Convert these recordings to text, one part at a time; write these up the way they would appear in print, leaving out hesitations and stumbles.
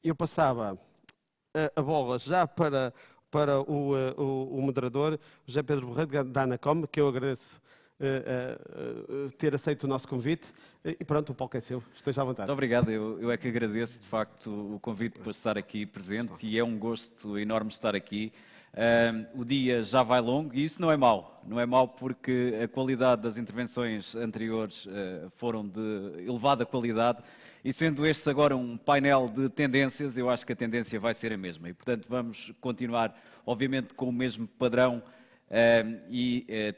eu passava a bola já para o moderador, José Pedro Borrego, da Anacom, que eu agradeço ter aceito o nosso convite. E pronto, o palco é seu, esteja à vontade. Muito obrigado, eu é que agradeço de facto o convite para estar aqui presente e é um gosto enorme estar aqui. O dia já vai longo e isso não é mau, não é mau porque a qualidade das intervenções anteriores foram de elevada qualidade e sendo este agora um painel de tendências, eu acho que a tendência vai ser a mesma e portanto vamos continuar obviamente com o mesmo padrão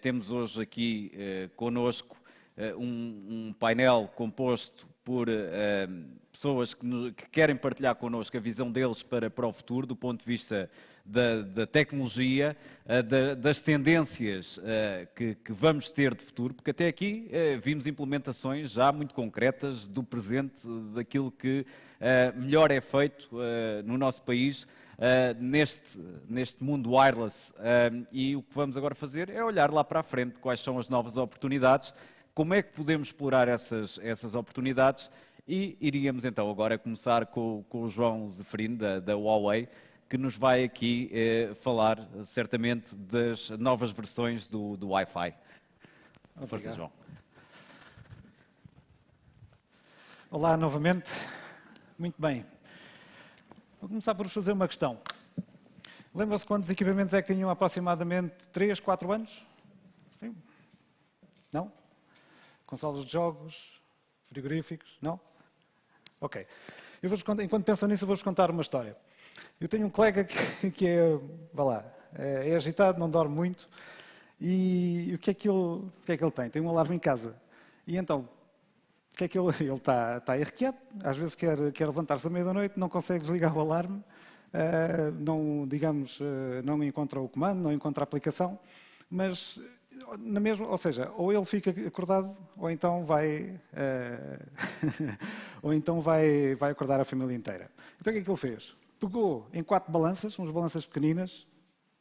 temos hoje aqui connosco um painel composto por pessoas que querem partilhar connosco a visão deles para o futuro, do ponto de vista da tecnologia, das tendências que vamos ter de futuro, porque até aqui vimos implementações já muito concretas do presente, daquilo que melhor é feito no nosso país, neste mundo wireless. E o que vamos agora fazer é olhar lá para a frente quais são as novas oportunidades, como é que podemos explorar essas oportunidades e iríamos então agora começar com o João Zeferino da Huawei, que nos vai aqui falar certamente das novas versões do Wi-Fi. Força, João. Olá novamente. Muito bem. Vou começar por vos fazer uma questão. Lembram-se quantos equipamentos é que tinham aproximadamente 3, 4 anos? Sim? Não? Consolas de jogos? Frigoríficos? Não? Ok. Enquanto pensam nisso, eu vou-vos contar uma história. Eu tenho um colega que vá lá, é agitado, não dorme muito, e o que é que ele tem? Tem um alarme em casa. E então, o que é que ele está irrequieto, às vezes quer levantar-se à meia-da-noite, não consegue desligar o alarme, não encontra o comando, não encontra a aplicação, mas na mesma, ou seja, ou ele fica acordado, ou então ou então vai acordar a família inteira. Então o que é que ele fez? Pegou em 4 balanças, umas balanças pequeninas,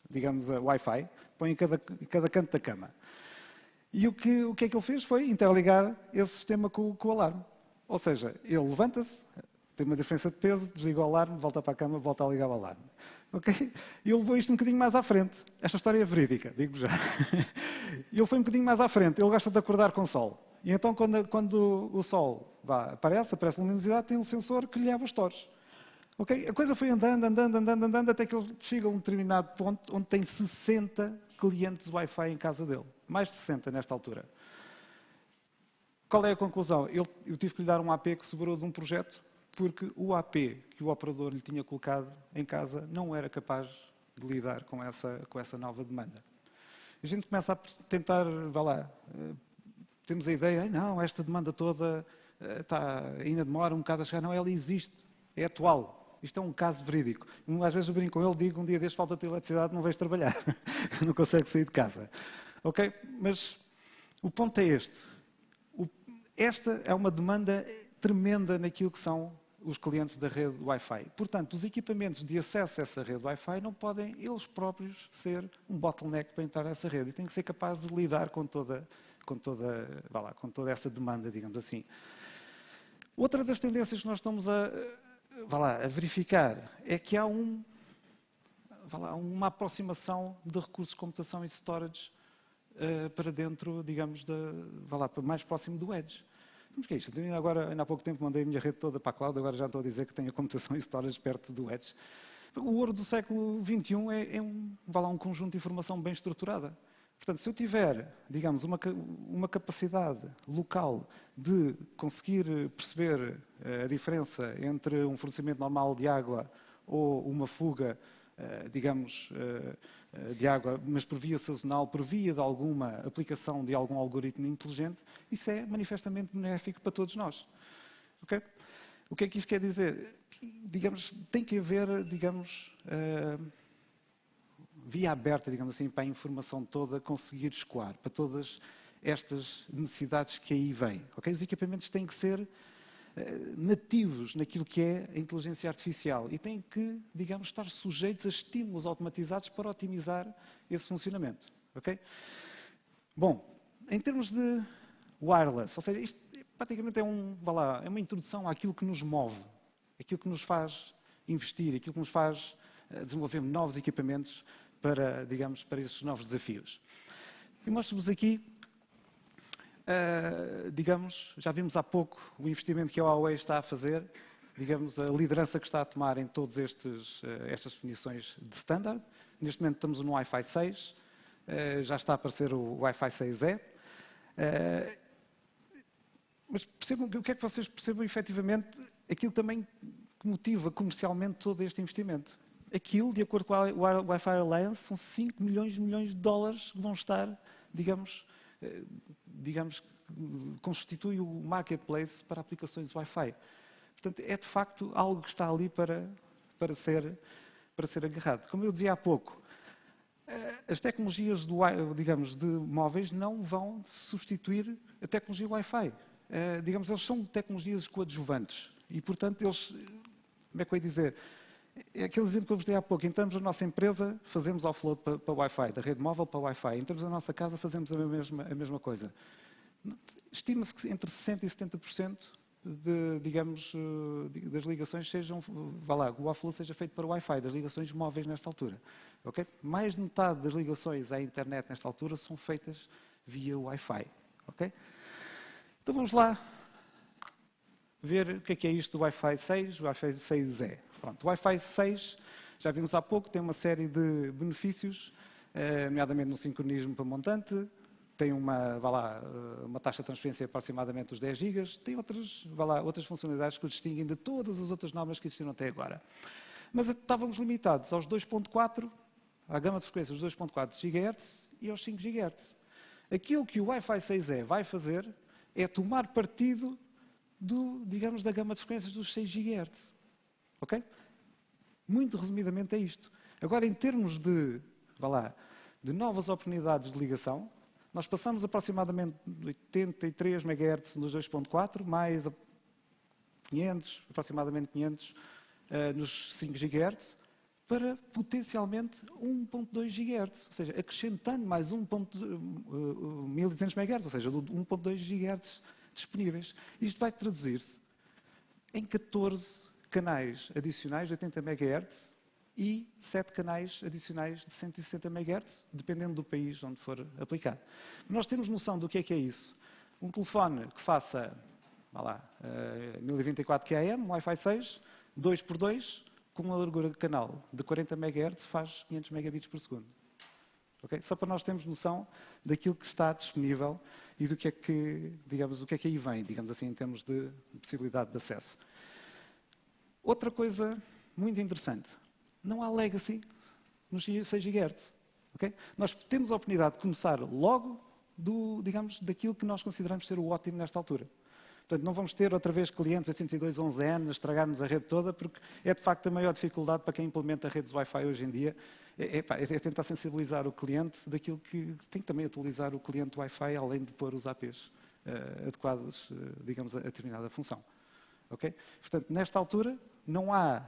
digamos a Wi-Fi, põe em cada canto da cama. E o que é que ele fez foi interligar esse sistema com o alarme. Ou seja, ele levanta-se, tem uma diferença de peso, desliga o alarme, volta para a cama, volta a ligar o alarme. Okay? E ele levou isto um bocadinho mais à frente. Esta história é verídica, digo-vos já. Ele foi um bocadinho mais à frente. Ele gosta de acordar com o sol. E então, quando o sol aparece luminosidade, tem um sensor que lhe abre os torres. Okay? A coisa foi andando, até que ele chega a um determinado ponto onde tem 60 clientes Wi-Fi em casa dele. Mais de 60 nesta altura. Qual é a conclusão? Eu tive que lhe dar um AP que sobrou de um projeto, porque o AP que o operador lhe tinha colocado em casa não era capaz de lidar com essa nova demanda. A gente começa a tentar, temos a ideia, não, esta demanda toda ainda demora um bocado a chegar. Não, ela existe, é atual. Isto é um caso verídico. Às vezes eu brinco com ele, digo, um dia deste falta de eletricidade, não vais trabalhar. Não consegue sair de casa. Ok? Mas o ponto é este. Esta é uma demanda tremenda naquilo que são os clientes da rede Wi-Fi. Portanto, os equipamentos de acesso a essa rede Wi-Fi não podem, eles próprios, ser um bottleneck para entrar nessa rede. E têm que ser capazes de lidar com toda essa demanda, digamos assim. Outra das tendências que nós estamos a verificar é que há uma aproximação de recursos de computação e de storage para dentro, digamos, mais próximo do Edge. Mas que é isto? Agora, ainda há pouco tempo, mandei a minha rede toda para a cloud, agora já estou a dizer que tenho a computação e storage perto do Edge. O ouro do século XXI é um conjunto de informação bem estruturada. Portanto, se eu tiver, digamos, uma capacidade local de conseguir perceber a diferença entre um fornecimento normal de água ou uma fuga, digamos, de água, mas por via sazonal, por via de alguma aplicação de algum algoritmo inteligente, isso é manifestamente benéfico para todos nós. Okay? O que é que isto quer dizer? Digamos, tem que haver, digamos, via aberta, digamos assim, para a informação toda conseguir escoar, para todas estas necessidades que aí vêm. Okay? Os equipamentos têm que ser nativos naquilo que é a inteligência artificial e têm que, digamos, estar sujeitos a estímulos automatizados para otimizar esse funcionamento. Okay? Bom, em termos de wireless, ou seja, isto praticamente é uma introdução àquilo que nos move, aquilo que nos faz investir, aquilo que nos faz desenvolver novos equipamentos para, digamos, para esses novos desafios. E mostro-vos aqui, digamos, já vimos há pouco o investimento que a Huawei está a fazer, digamos, a liderança que está a tomar em todas estas definições de standard. Neste momento estamos no Wi-Fi 6, já está a aparecer o Wi-Fi 6E. Mas percebam, eu quero que vocês percebam efetivamente aquilo também que motiva comercialmente todo este investimento. Aquilo, de acordo com a Wi-Fi Alliance, são 5 milhões de dólares que vão estar, digamos, constitui o marketplace para aplicações Wi-Fi. Portanto, é de facto algo que está ali para ser agarrado. Como eu dizia há pouco, as tecnologias de móveis não vão substituir a tecnologia Wi-Fi. Digamos, eles são tecnologias coadjuvantes. E, portanto, eles, como é que eu ia dizer? É aquele exemplo que eu vos dei há pouco. Entramos na nossa empresa, fazemos offload para Wi-Fi, da rede móvel para Wi-Fi. Entramos na nossa casa, fazemos a mesma coisa. Estima-se que entre 60% e 70% das ligações sejam, o offload seja feito para o Wi-Fi, das ligações móveis nesta altura. Okay? Mais de metade das ligações à internet nesta altura são feitas via Wi-Fi. Okay? Então vamos lá ver o que é isto do Wi-Fi 6, o Wi-Fi 6E. Pronto, o Wi-Fi 6, já vimos há pouco, tem uma série de benefícios, nomeadamente no sincronismo para montante, tem uma taxa de transferência aproximadamente dos 10 GB, tem outras funcionalidades que o distinguem de todas as outras normas que existiram até agora. Mas estávamos limitados aos 2.4, à gama de frequências dos 2.4 GHz e aos 5 GHz. Aquilo que o Wi-Fi 6E vai fazer é tomar partido da gama de frequências dos 6 GHz. Ok? Muito resumidamente é isto. Agora, em termos de novas oportunidades de ligação, nós passamos aproximadamente 83 MHz nos 2.4, mais aproximadamente 500 nos 5 GHz, para potencialmente 1.2 GHz, ou seja, acrescentando mais 1200 MHz, ou seja, 1.2 GHz disponíveis. Isto vai traduzir-se em 14 canais adicionais de 80 MHz e 7 canais adicionais de 160 MHz, dependendo do país onde for aplicado. Nós temos noção do que é isso. Um telefone que faça 1024 QAM, Wi-Fi 6, 2x2, com uma largura de canal de 40 MHz, faz 500 megabits por segundo. Okay? Só para nós termos noção daquilo que está disponível e do que é que, digamos, o que é que aí vem, digamos assim, em termos de possibilidade de acesso. Outra coisa muito interessante, não há legacy nos 6 GHz. Okay? Nós temos a oportunidade de começar logo daquilo que nós consideramos ser o ótimo nesta altura. Portanto, não vamos ter outra vez clientes 802.11n a estragar-nos a rede toda, porque é de facto a maior dificuldade para quem implementa redes Wi-Fi hoje em dia, é tentar sensibilizar o cliente daquilo que tem que também atualizar o cliente Wi-Fi, além de pôr os APs adequados, digamos, a determinada função. Okay? Portanto, nesta altura, não há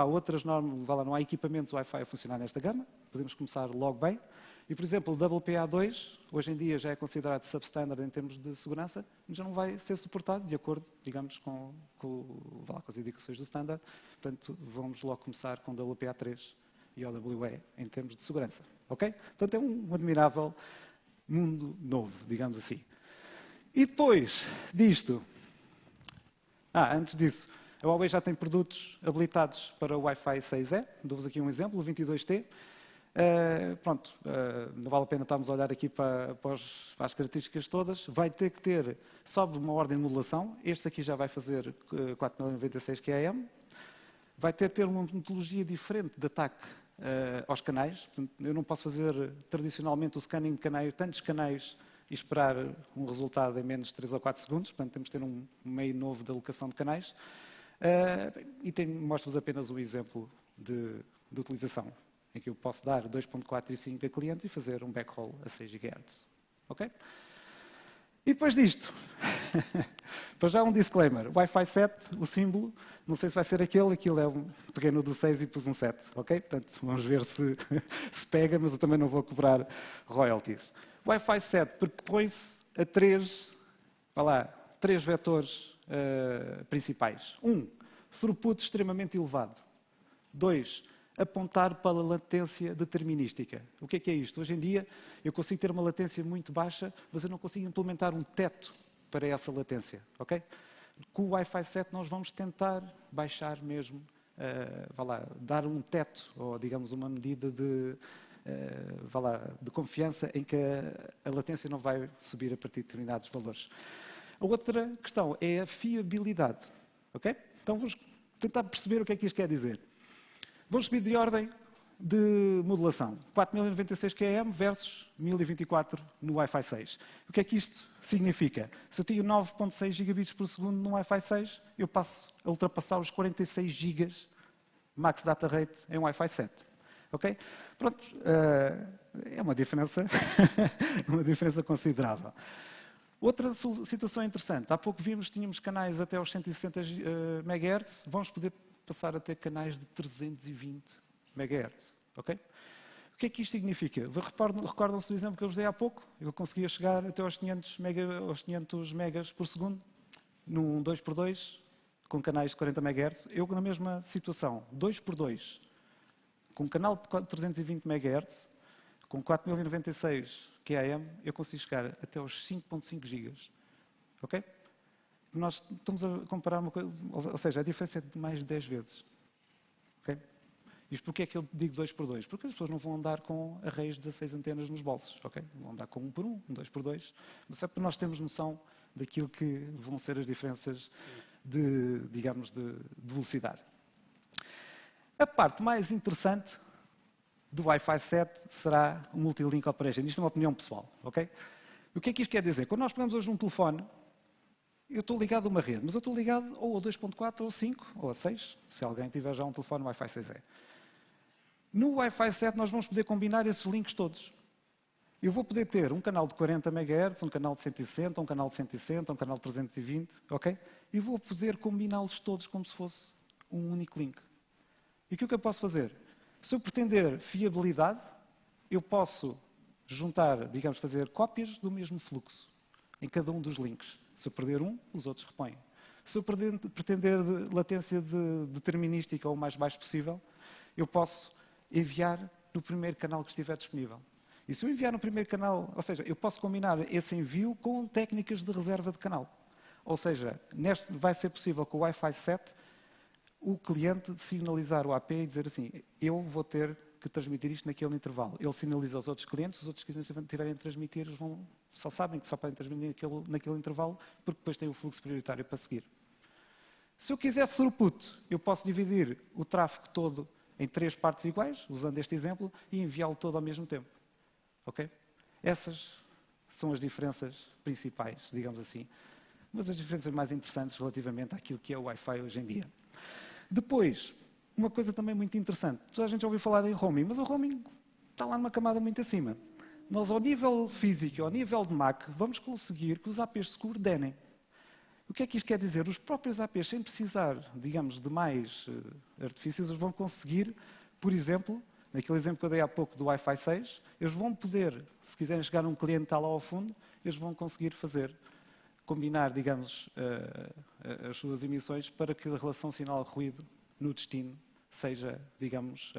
outras normas, não há equipamentos Wi-Fi a funcionar nesta gama, podemos começar logo bem. E, por exemplo, o WPA2, hoje em dia já é considerado substandard em termos de segurança, mas já não vai ser suportado de acordo, digamos, com as indicações do standard. Portanto, vamos logo começar com o WPA3 e OWE em termos de segurança. Ok? Portanto, é um admirável mundo novo, digamos assim. E depois disto, antes disso, a Huawei já tem produtos habilitados para o Wi-Fi 6E. Dou-vos aqui um exemplo, o 22T. Não vale a pena estarmos a olhar aqui para as características todas. Vai ter que ter, sobe uma ordem de modulação. Este aqui já vai fazer 4096 QAM. Vai ter que ter uma metodologia diferente de ataque aos canais. Portanto, eu não posso fazer tradicionalmente o scanning de canais, tantos canais, e esperar um resultado em menos de 3 ou 4 segundos. Portanto, temos que ter um meio novo de alocação de canais. Mostro-vos apenas um exemplo de utilização, em que eu posso dar 2.4 e 5 a clientes e fazer um backhaul a 6 GHz. Ok? E depois disto, para já um disclaimer, Wi-Fi 7, o símbolo, não sei se vai ser aquilo é peguei no do 6 e pus um 7, ok? Portanto, vamos ver se pega, mas eu também não vou cobrar royalties. Wi-Fi 7 propõe-se a três vetores principais. throughput extremamente elevado. 2, apontar para a latência determinística. O que é isto? Hoje em dia, eu consigo ter uma latência muito baixa, mas eu não consigo implementar um teto para essa latência. Okay? Com o Wi-Fi 7, nós vamos tentar baixar mesmo, dar um teto, ou digamos uma medida de, de confiança em que a latência não vai subir a partir de determinados valores. A outra questão é a fiabilidade. Okay? Então vamos tentar perceber o que é que isto quer dizer. Vamos subir de ordem de modulação. 4096 QAM versus 1024 no Wi-Fi 6. O que é que isto significa? Se eu tenho 9.6 gigabits por segundo no Wi-Fi 6, eu passo a ultrapassar os 46 gigas max data rate em Wi-Fi 7. Ok? Pronto, é uma diferença, uma diferença considerável. Outra situação interessante. Há pouco vimos que tínhamos canais até aos 160 MHz. Vamos poder passar a ter canais de 320 MHz. Okay? O que é que isto significa? Recordam-se do exemplo que eu vos dei há pouco? Eu conseguia chegar até aos 500 megas por segundo, num 2x2, com canais de 40 MHz. Eu, na mesma situação, 2x2, com um canal de 320 MHz, com 4096 QAM, eu consigo chegar até aos 5.5 gigas. Ok? Nós estamos a comparar uma coisa, ou seja, a diferença é de mais de 10 vezes. Okay? Isto porquê é que eu digo 2x2? Porque as pessoas não vão andar com arrays de 16 antenas nos bolsos. Okay? Vão andar com 1x1, 2x2. Mas é para nós termos noção daquilo que vão ser as diferenças de, digamos, de velocidade. A parte mais interessante do Wi-Fi 7 será o Multi-Link Operation. Isto é uma opinião pessoal. Okay? O que é que isto quer dizer? Quando nós pegamos hoje um telefone, eu estou ligado a uma rede, mas eu estou ligado ou a 2.4, ou a 5, ou a 6, se alguém tiver já um telefone Wi-Fi 6E. No Wi-Fi 7 nós vamos poder combinar esses links todos. Eu vou poder ter um canal de 40 MHz, um canal de 160, um canal de 160, um canal de 320, ok? E vou poder combiná-los todos como se fosse um único link. E o que é que eu posso fazer? Se eu pretender fiabilidade, eu posso juntar, digamos, fazer cópias do mesmo fluxo em cada um dos links. Se eu perder um, os outros repõem. Se eu pretender latência determinística ou o mais baixo possível, eu posso enviar no primeiro canal que estiver disponível. E se eu enviar no primeiro canal, ou seja, eu posso combinar esse envio com técnicas de reserva de canal. Ou seja, vai ser possível com o Wi-Fi 7 o cliente sinalizar o AP e dizer assim, eu vou ter que transmitir isto naquele intervalo. Ele sinaliza aos outros clientes, os outros clientes que tiverem a transmitir, só sabem que só podem transmitir naquele intervalo, porque depois têm o fluxo prioritário para seguir. Se eu quiser throughput, eu posso dividir o tráfego todo em 3 partes iguais, usando este exemplo, e enviá-lo todo ao mesmo tempo. Ok? Essas são as diferenças principais, digamos assim. Mas as diferenças mais interessantes relativamente àquilo que é o Wi-Fi hoje em dia. Depois, uma coisa também muito interessante. Toda a gente já ouviu falar em roaming, mas o roaming está lá numa camada muito acima. Nós, ao nível físico, ao nível de MAC, vamos conseguir que os APs se coordenem. O que é que isto quer dizer? Os próprios APs, sem precisar, digamos, de mais artifícios, eles vão conseguir, por exemplo, naquele exemplo que eu dei há pouco do Wi-Fi 6, eles vão poder, se quiserem chegar a um cliente que está lá ao fundo, eles vão conseguir combinar, digamos, as suas emissões para que a relação sinal-ruído no destino seja, digamos,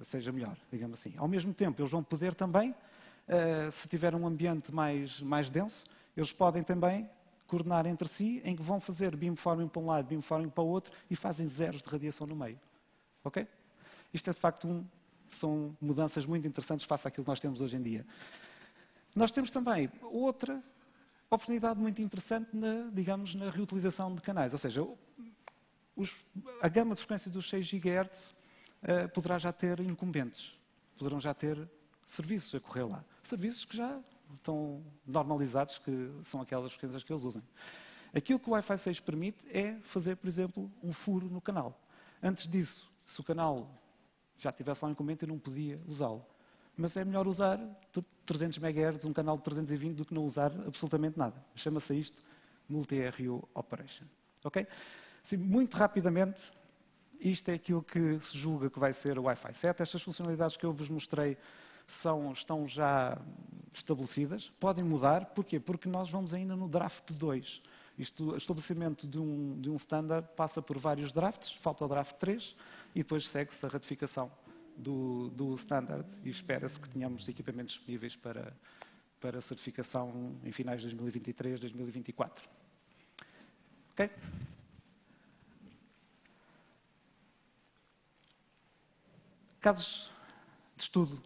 seja melhor, digamos assim. Ao mesmo tempo, eles vão poder também, se tiver um ambiente mais denso, eles podem também coordenar entre si, em que vão fazer beamforming para um lado, beamforming para o outro, e fazem zeros de radiação no meio. Ok? Isto é, de facto, são mudanças muito interessantes face àquilo que nós temos hoje em dia. Nós temos também outra oportunidade muito interessante digamos, na reutilização de canais. Ou seja, a gama de frequência dos 6 GHz poderá já ter incumbentes. Poderão já ter serviços a correr lá. Serviços que já estão normalizados, que são aquelas frequências que eles usam. Aquilo que o Wi-Fi 6 permite é fazer, por exemplo, um furo no canal. Antes disso, se o canal já tivesse lá um incumbente, eu não podia usá-lo. Mas é melhor usar 300 MHz, um canal de 320, do que não usar absolutamente nada. Chama-se isto Multi-RU Operation. Ok? Assim, muito rapidamente, isto é aquilo que se julga que vai ser o Wi-Fi 7. Estas funcionalidades que eu vos mostrei estão já estabelecidas. Podem mudar. Porquê? Porque nós vamos ainda no draft 2. O estabelecimento de um standard passa por vários drafts, falta o draft 3, e depois segue-se a ratificação do standard e espera-se que tenhamos equipamentos disponíveis para certificação em finais de 2023, 2024. Ok? Casos de estudo.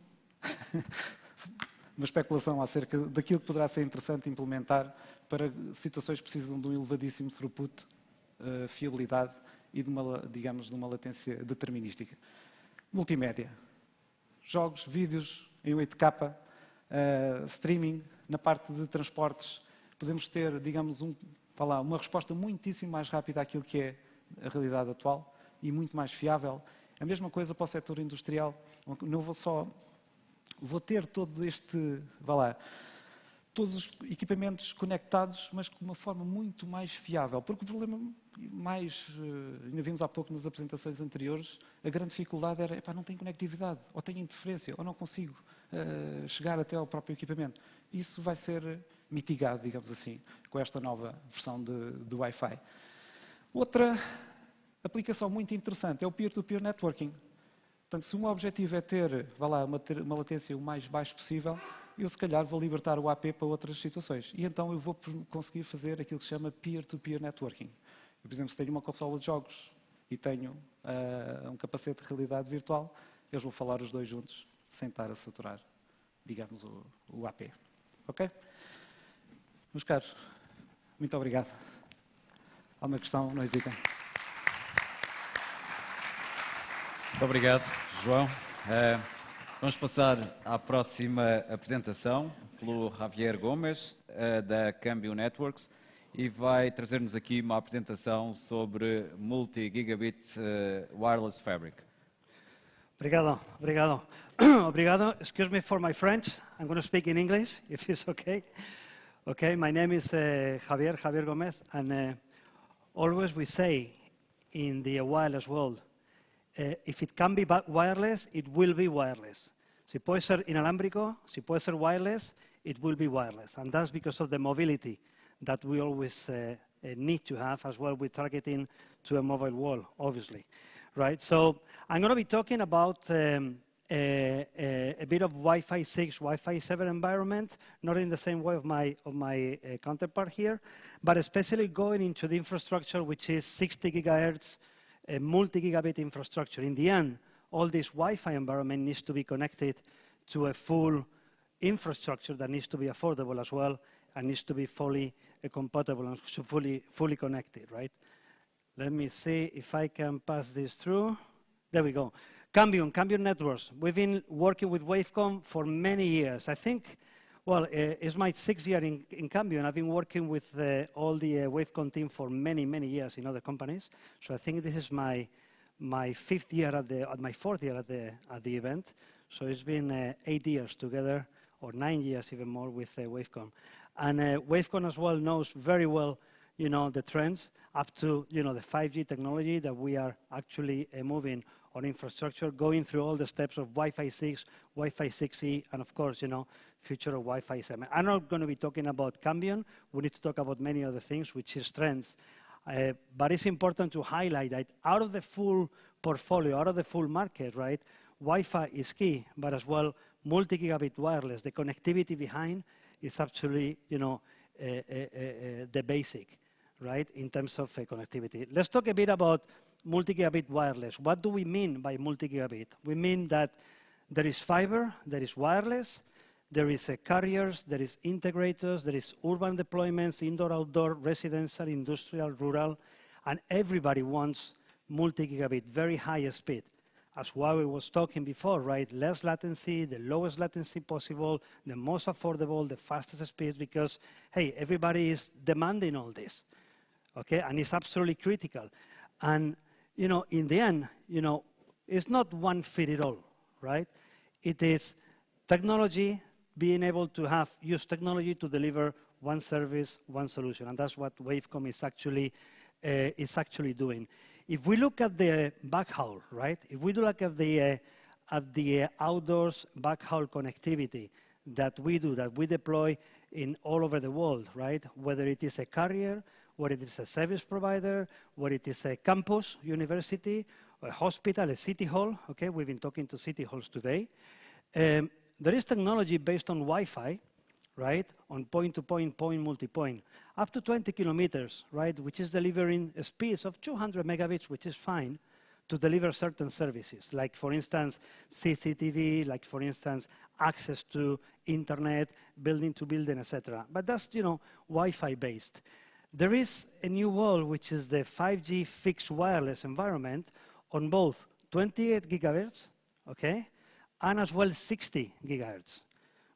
Uma especulação acerca daquilo que poderá ser interessante implementar para situações que precisam de um elevadíssimo throughput, fiabilidade e de uma latência determinística. Multimédia. Jogos, vídeos em 8K, streaming, na parte de transportes. Podemos ter, digamos, uma resposta muitíssimo mais rápida àquilo que é a realidade atual e muito mais fiável. A mesma coisa para o setor industrial. Não vou ter todo todos os equipamentos conectados, mas de uma forma muito mais fiável. Porque o problema ainda vimos há pouco nas apresentações anteriores, a grande dificuldade era, não tenho conectividade, ou tenho interferência, ou não consigo chegar até ao próprio equipamento. Isso vai ser mitigado, digamos assim, com esta nova versão do Wi-Fi. Outra aplicação muito interessante é o peer-to-peer networking. Portanto, se o meu objetivo é ter, uma latência o mais baixo possível, eu se calhar vou libertar o AP para outras situações. E então eu vou conseguir fazer aquilo que se chama peer-to-peer networking. Eu, por exemplo, se tenho uma consola de jogos e tenho um capacete de realidade virtual, eles vão falar os dois juntos, sem estar a saturar, digamos, o AP. Ok? Meus caros, muito obrigado. Há uma questão, não hesitem. Muito obrigado, João. Vamos passar à próxima apresentação pelo Javier Gomes, da Cambio Networks, e vai trazer-nos aqui uma apresentação sobre Multi-Gigabit Wireless Fabric. Obrigado, obrigado. Obrigado. Excuse me for my French. I'm going to speak in English, if it's okay. Okay, my name is Javier Gomez, and always we say in the wireless world, if it can be wireless, it will be wireless. Si puede ser inalámbrico, si puede ser wireless, it will be wireless. And that's because of the mobility that we always need to have as well with targeting to a mobile world, obviously. Right? So I'm going to be talking about a bit of Wi-Fi 6, Wi-Fi 7 environment, not in the same way of my counterpart here, but especially going into the infrastructure, which is 60 gigahertz, a multi-gigabit infrastructure. In the end, all this Wi-Fi environment needs to be connected to a full infrastructure that needs to be affordable as well and needs to be fully compatible and fully connected, right? Let me see if I can pass this through. There we go. Cambium Networks. We've been working with Wavecom for many years. I think, well, it's my 6th year in Cambium. I've been working with all the Wavecom team for many, many years in other companies. So I think this is my 5th year my 4th year at the event. So it's been 8 years together, or 9 years even more with Wavecom. And Wavecom as well knows very well, the trends up to, the 5G technology that we are actually moving on infrastructure, going through all the steps of Wi-Fi 6, Wi-Fi 6E, and of course, future of Wi-Fi 7. I'm not going to be talking about Cambium. We need to talk about many other things, which is trends. But it's important to highlight that out of the full portfolio, out of the full market, right, Wi-Fi is key, but as well, multi-gigabit wireless, the connectivity behind is actually, the basic, right, in terms of connectivity. Let's talk a bit about multi-gigabit wireless. What do we mean by multi-gigabit? We mean that there is fiber, there is wireless, there is carriers, there is integrators, there is urban deployments, indoor, outdoor, residential, industrial, rural, and everybody wants multi-gigabit, very high speed. As Huawei was talking before, right? Less latency, the lowest latency possible, the most affordable, the fastest speeds, because, hey, everybody is demanding all this, okay? And it's absolutely critical. And, in the end, it's not one fit it all, right? It is technology, being able to use technology to deliver one service, one solution. And that's what Wavecom is actually doing. If we look at the backhaul, right? If we look at the outdoors backhaul connectivity that we do, that we deploy in all over the world, right? Whether it is a carrier, whether it is a service provider, whether it is a campus, university, a hospital, a city hall. Okay, we've been talking to city halls today. There is technology based on Wi-Fi, right, on point-to-point, point-multipoint, up to 20 kilometers, right, which is delivering speeds of 200 megabits, which is fine, to deliver certain services, like, for instance, CCTV, like, for instance, access to internet, building to building, etc. But that's, Wi-Fi based. There is a new world, which is the 5G fixed wireless environment on both 28 gigahertz, okay, and as well 60 gigahertz,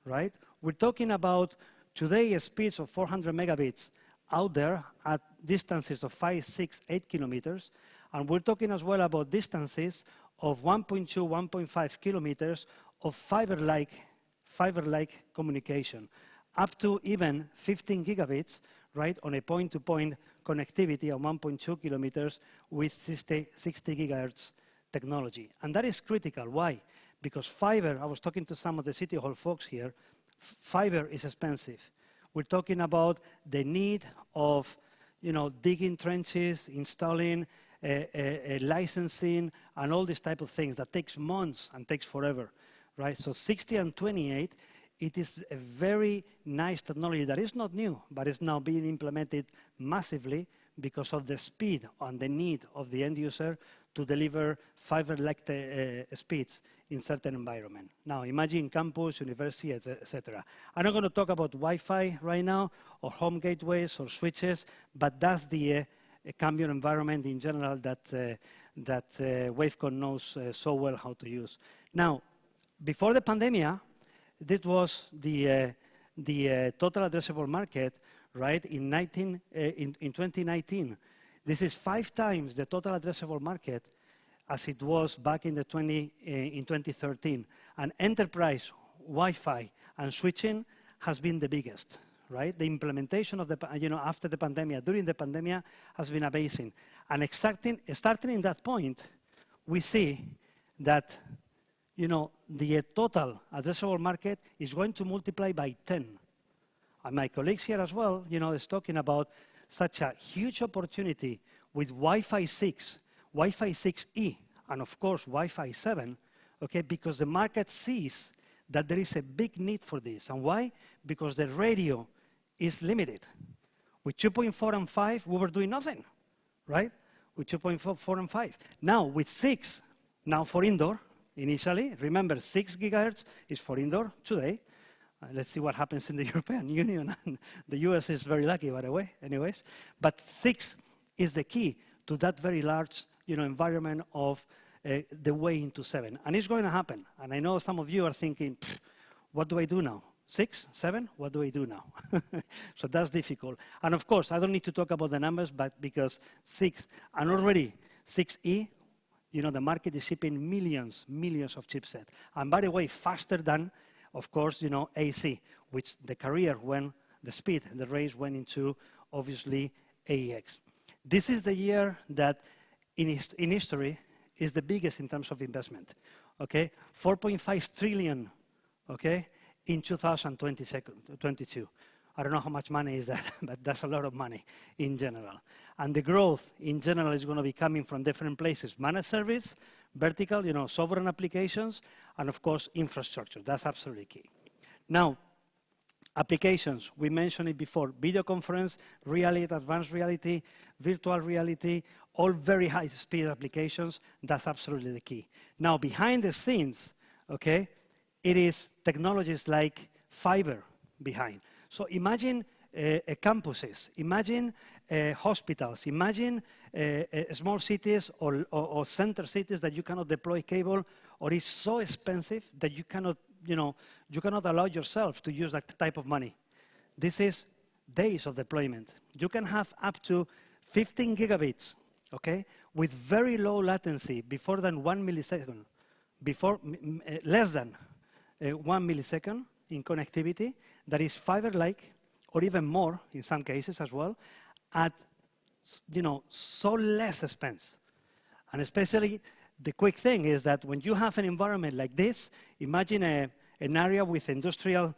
right? We're talking about today speeds of 400 megabits out there at distances of 5, 6, 8 kilometers. And we're talking as well about distances of 1.2, 1.5 kilometers of fiber-like communication, up to even 15 gigabits, right, on a point-to-point connectivity of 1.2 kilometers with 60 gigahertz technology. And that is critical. Why? Because fiber, I was talking to some of the City Hall folks here, fiber is expensive. We're talking about the need of, digging trenches, installing, licensing, and all these type of things that takes months and takes forever, right? So 60 and 28, it is a very nice technology that is not new, but is now being implemented massively because of the speed and the need of the end user to deliver fiber-like speeds in certain environment. Now, imagine campus, university, etc. I'm not going to talk about Wi-Fi right now, or home gateways, or switches, but that's the Cambium environment in general that Wavecon knows so well how to use. Now, before the pandemic, this was the total addressable market, right, in 2019. This is 5 times the total addressable market as it was back in 2013. And enterprise Wi-Fi and switching has been the biggest, right? The implementation of the, after the pandemic, during the pandemic, has been amazing. And starting in that point, we see that, the total addressable market is going to multiply by 10. And my colleagues here as well, is talking about such a huge opportunity with Wi-Fi 6, Wi-Fi 6E, and of course Wi-Fi 7, okay, because the market sees that there is a big need for this. And why? Because the radio is limited. With 2.4 and 5, we were doing nothing, right? With 2.4 and 5. Now, with 6, now for indoor, initially, remember 6 gigahertz is for indoor today. Let's see what happens in the European Union. The US is very lucky, by the way, anyways. But 6 is the key to that very large, environment of the way into 7. And it's going to happen. And I know some of you are thinking, what do I do now? 6, 7, what do I do now? So that's difficult. And of course, I don't need to talk about the numbers, but because 6, and already 6E, the market is shipping millions of chipset. And by the way, faster than, of course, AC, which the career when the speed, the race went into, obviously, AEX. This is the year that in history is the biggest in terms of investment, okay? 4.5 trillion, okay, in 2022. I don't know how much money is that, but that's a lot of money in general. And the growth in general is going to be coming from different places. Managed service, vertical, sovereign applications, and of course, infrastructure. That's absolutely key. Now, applications, we mentioned it before, video conference, reality, advanced reality, virtual reality, all very high-speed applications. That's absolutely the key. Now, behind the scenes, okay, it is technologies like fiber behind. So imagine campuses, imagine hospitals, imagine small cities or center cities that you cannot deploy cable, or it's so expensive that you cannot, you cannot allow yourself to use that type of money. This is days of deployment. You can have up to 15 gigabits, okay, with very low latency, before than 1 millisecond, less than 1 millisecond in connectivity, that is fiber-like, or even more in some cases as well, at so less expense. And especially the quick thing is that when you have an environment like this, imagine an area with industrial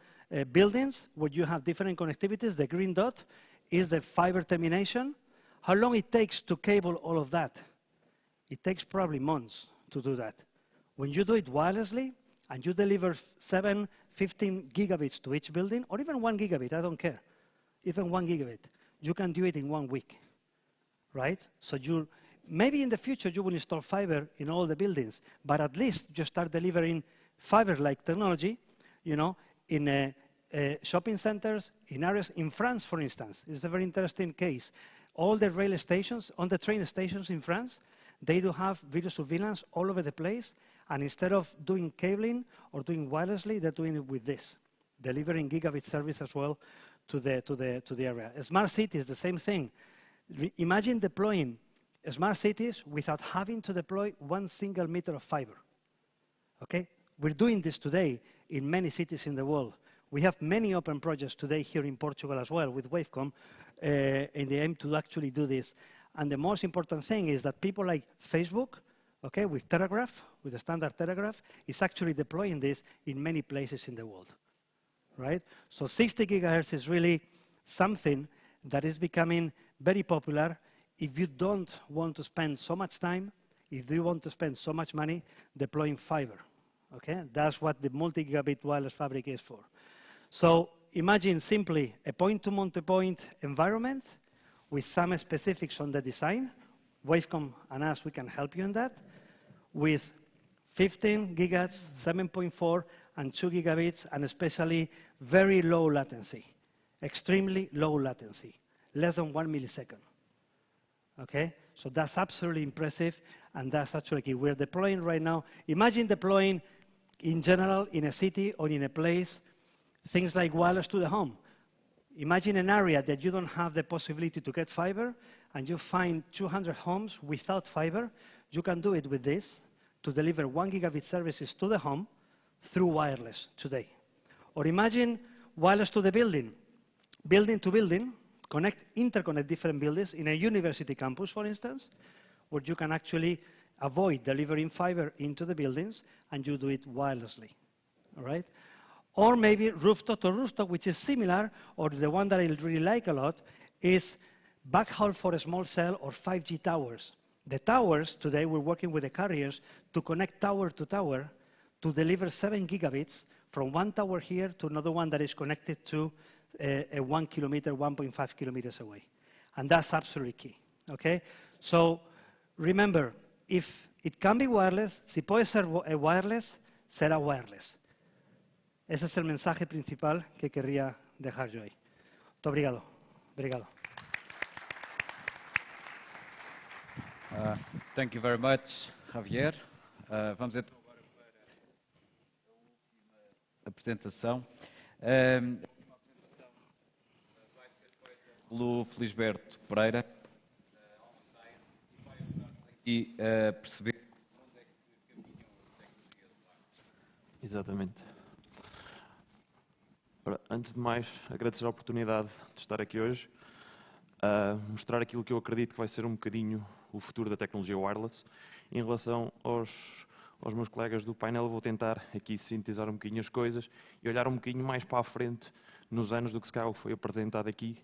buildings where you have different connectivities. The green dot is the fiber termination. How long it takes to cable all of that? It takes probably months to do that. When you do it wirelessly, and you deliver 7, 15 gigabits to each building, or even 1 gigabit, I don't care, even 1 gigabit, you can do it in 1 week, right? So maybe in the future you will install fiber in all the buildings, but at least you start delivering fiber-like technology, you know, in shopping centers, in areas. In France, for instance, it's a very interesting case. All the rail stations, on the train stations in France, they do have video surveillance all over the place, and instead of doing cabling or doing wirelessly, they're doing it with this, delivering gigabit service as well to the area. Smart cities, the same thing. Imagine deploying smart cities without having to deploy 1 single meter of fiber. Okay? We're doing this today in many cities in the world. We have many open projects today here in Portugal as well with Wavecom in the aim to actually do this. And the most important thing is that people like Facebook, okay, with Telegraph, with the standard Telegraph, is actually deploying this in many places in the world, right? So 60 gigahertz is really something that is becoming very popular if you don't want to spend so much time, if you want to spend so much money deploying fiber, okay? That's what the multi-gigabit wireless fabric is for. So imagine simply a point-to-multipoint environment with some specifics on the design. Wavecom and us, we can help you in that, with 15 gigahertz, 7.4, and 2 gigabits, and especially very low latency, extremely low latency, less than 1 millisecond. Okay? So that's absolutely impressive, and that's actually key. We're deploying right now. Imagine deploying, in general, in a city or in a place, things like wireless to the home. Imagine an area that you don't have the possibility to get fiber, and you find 200 homes without fiber. You can do it with this to deliver 1 gigabit services to the home through wireless today. Or imagine wireless to the building to building, interconnect different buildings in a university campus, for instance, where you can actually avoid delivering fiber into the buildings, and you do it wirelessly, all right? Or maybe rooftop to rooftop, which is similar, or the one that I really like a lot is backhaul for a small cell or 5G towers. The towers, today we're working with the carriers to connect tower to tower to deliver 7 gigabits from one tower here to another one that is connected to a 1 kilometer, 1.5 kilometers away. And that's absolutely key, okay? So remember, if it can be wireless, si puede ser wireless, será wireless. Ese es el mensaje principal que querría dejar yo ahí. Muito obrigado. Obrigado. Thank you very much, Javier. Vamos então agora para a última apresentação. A última apresentação vai ser feita pelo Felisberto Pereira, da Alma Science, e vai ajudar-nos aqui a perceber onde é que caminham as tecnologias wireless. Exatamente. Antes de mais, agradecer a oportunidade de estar aqui hoje, mostrar aquilo que eu acredito que vai ser um bocadinho o futuro da tecnologia wireless. Em relação aos meus colegas do painel, vou tentar aqui sintetizar um bocadinho as coisas e olhar um bocadinho mais para a frente nos anos do que se calhar foi apresentado aqui.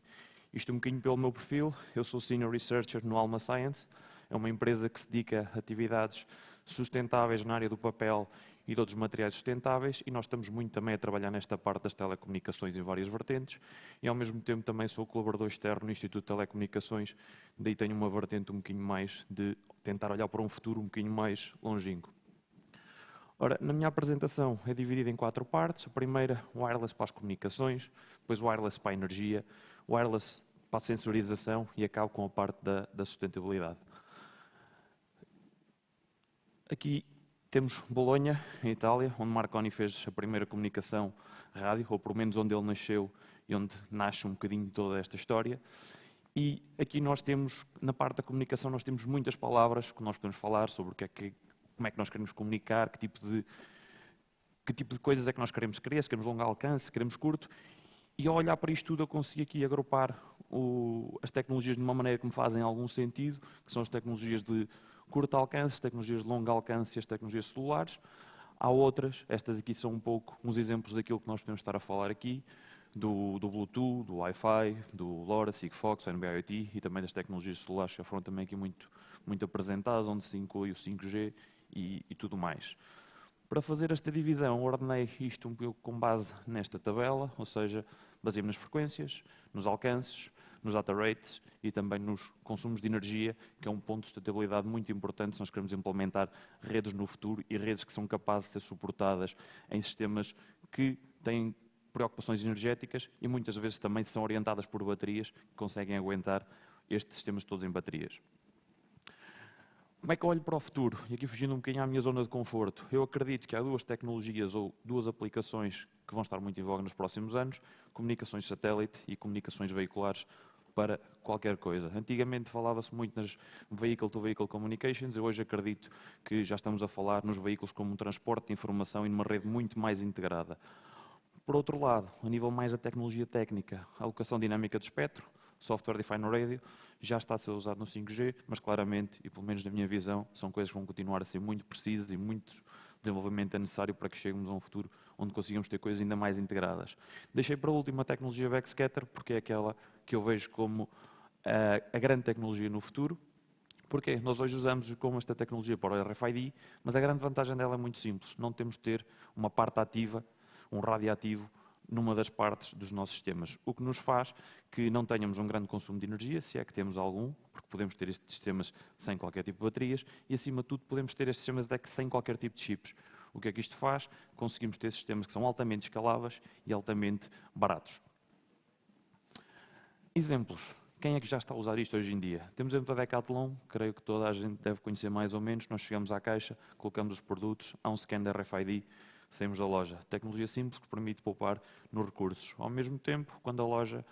Isto um bocadinho pelo meu perfil. Eu sou Senior Researcher no Alma Science. É uma empresa que se dedica a atividades sustentáveis na área do papel e de outros materiais sustentáveis, e nós estamos muito também a trabalhar nesta parte das telecomunicações em várias vertentes, e ao mesmo tempo também sou colaborador externo no Instituto de Telecomunicações, daí tenho uma vertente um bocadinho mais de tentar olhar para um futuro um bocadinho mais longínquo. Ora, na minha apresentação é dividida em 4 partes. A primeira, wireless para as comunicações, depois wireless para a energia, wireless para a sensorização e acabo com a parte da sustentabilidade. Aqui temos Bolonha, em Itália, onde Marconi fez a primeira comunicação rádio, ou pelo menos onde ele nasceu e onde nasce um bocadinho toda esta história. E aqui nós temos, na parte da comunicação, nós temos muitas palavras que nós podemos falar sobre como é que nós queremos comunicar, que tipo de coisas é que nós queremos querer, se queremos longo alcance, se queremos curto. E ao olhar para isto tudo eu consegui aqui agrupar as tecnologias de uma maneira que me fazem algum sentido, que são as tecnologias de curto alcance, as tecnologias de longo alcance e as tecnologias celulares. Há outras, estas aqui são um pouco uns exemplos daquilo que nós podemos estar a falar aqui, do Bluetooth, do Wi-Fi, do LoRa, Sigfox, NB-IoT e também das tecnologias celulares que foram também aqui muito apresentadas, onde se inclui o 5G e tudo mais. Para fazer esta divisão, ordenei isto um pouco com base nesta tabela, ou seja, baseei-me nas frequências, nos alcances, nos data rates e também nos consumos de energia, que é um ponto de sustentabilidade muito importante se nós queremos implementar redes no futuro e redes que são capazes de ser suportadas em sistemas que têm preocupações energéticas e muitas vezes também são orientadas por baterias que conseguem aguentar estes sistemas todos em baterias. Como é que eu olho para o futuro? E aqui fugindo um bocadinho à minha zona de conforto. Eu acredito que há duas tecnologias ou duas aplicações que vão estar muito em voga nos próximos anos: comunicações satélite e comunicações veiculares para qualquer coisa. Antigamente falava-se muito nas vehicle-to-vehicle communications, eu hoje acredito que já estamos a falar nos veículos como um transporte de informação e numa rede muito mais integrada. Por outro lado, a nível mais da tecnologia técnica, a alocação dinâmica de espectro, Software Defined Radio, já está a ser usado no 5G, mas claramente, e pelo menos na minha visão, são coisas que vão continuar a ser muito precisas e muito desenvolvimento é necessário para que cheguemos a um futuro onde consigamos ter coisas ainda mais integradas. Deixei para a última a tecnologia backscatter, porque é aquela que eu vejo como a grande tecnologia no futuro. Porque nós hoje usamos como esta tecnologia para o RFID, mas a grande vantagem dela é muito simples. Não temos de ter uma parte ativa, um rádio ativo, numa das partes dos nossos sistemas, o que nos faz que não tenhamos um grande consumo de energia, se é que temos algum, porque podemos ter estes sistemas sem qualquer tipo de baterias, e acima de tudo podemos ter estes sistemas até que sem qualquer tipo de chips. O que é que isto faz? Conseguimos ter sistemas que são altamente escaláveis e altamente baratos. Exemplos. Quem é que já está a usar isto hoje em dia? Temos exemplo da Decathlon, creio que toda a gente deve conhecer mais ou menos. Nós chegamos à caixa, colocamos os produtos, há um scan de RFID, saímos da loja. Tecnologia simples que permite poupar nos recursos. Ao mesmo tempo, quando a loja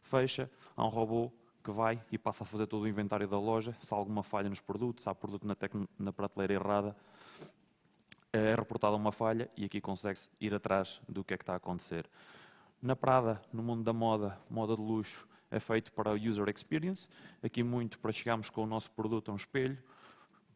fecha, há um robô que vai e passa a fazer todo o inventário da loja. Se há alguma falha nos produtos, se há produto na prateleira errada, é reportada uma falha e aqui consegue-se ir atrás do que é que está a acontecer. Na Prada, no mundo da moda, moda de luxo, é feito para o user experience. Aqui muito para chegarmos com o nosso produto a um espelho,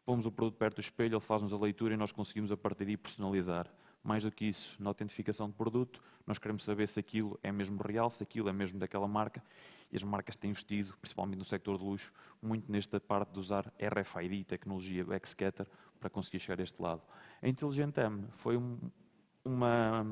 pomos o produto perto do espelho, ele faz-nos a leitura e nós conseguimos a partir daí personalizar. Mais do que isso, na autentificação de produto, nós queremos saber se aquilo é mesmo real, se aquilo é mesmo daquela marca. E as marcas têm investido, principalmente no sector de luxo, muito nesta parte de usar RFID, tecnologia backscatter, para conseguir chegar a este lado. A Intelligent M foi uma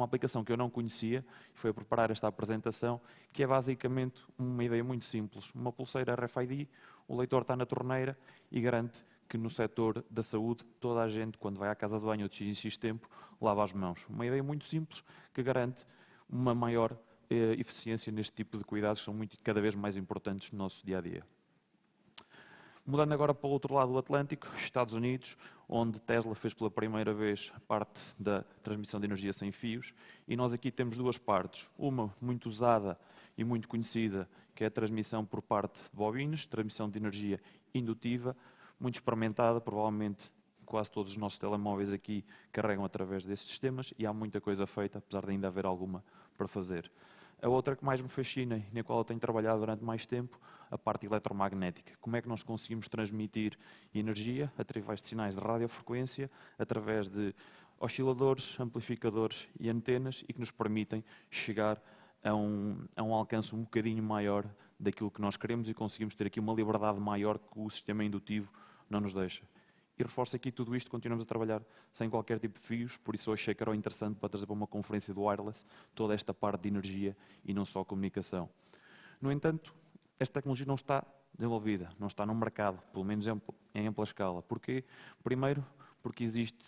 aplicação que eu não conhecia, foi a preparar esta apresentação, que é basicamente uma ideia muito simples. Uma pulseira RFID, o leitor está na torneira e garante que no setor da saúde toda a gente, quando vai à casa de banho ou de X em X tempo, lava as mãos. Uma ideia muito simples que garante uma maior eficiência neste tipo de cuidados que são cada vez mais importantes no nosso dia-a-dia. Mudando agora para o outro lado do Atlântico, Estados Unidos, onde Tesla fez pela primeira vez a parte da transmissão de energia sem fios, e nós aqui temos duas partes. Uma muito usada e muito conhecida, que é a transmissão por parte de bobinas, transmissão de energia indutiva, muito experimentada, provavelmente quase todos os nossos telemóveis aqui carregam através desses sistemas e há muita coisa feita, apesar de ainda haver alguma para fazer. A outra que mais me fascina e na qual eu tenho trabalhado durante mais tempo, a parte eletromagnética. Como é que nós conseguimos transmitir energia através de sinais de radiofrequência, através de osciladores, amplificadores e antenas e que nos permitem chegar a um alcance um bocadinho maior daquilo que nós queremos e conseguimos ter aqui uma liberdade maior que o sistema indutivo não nos deixa. E reforço aqui tudo isto, continuamos a trabalhar sem qualquer tipo de fios, por isso eu achei que era interessante para trazer para uma conferência do wireless toda esta parte de energia e não só comunicação. No entanto, esta tecnologia não está desenvolvida, não está no mercado, pelo menos em ampla escala. Porquê? Primeiro, porque existe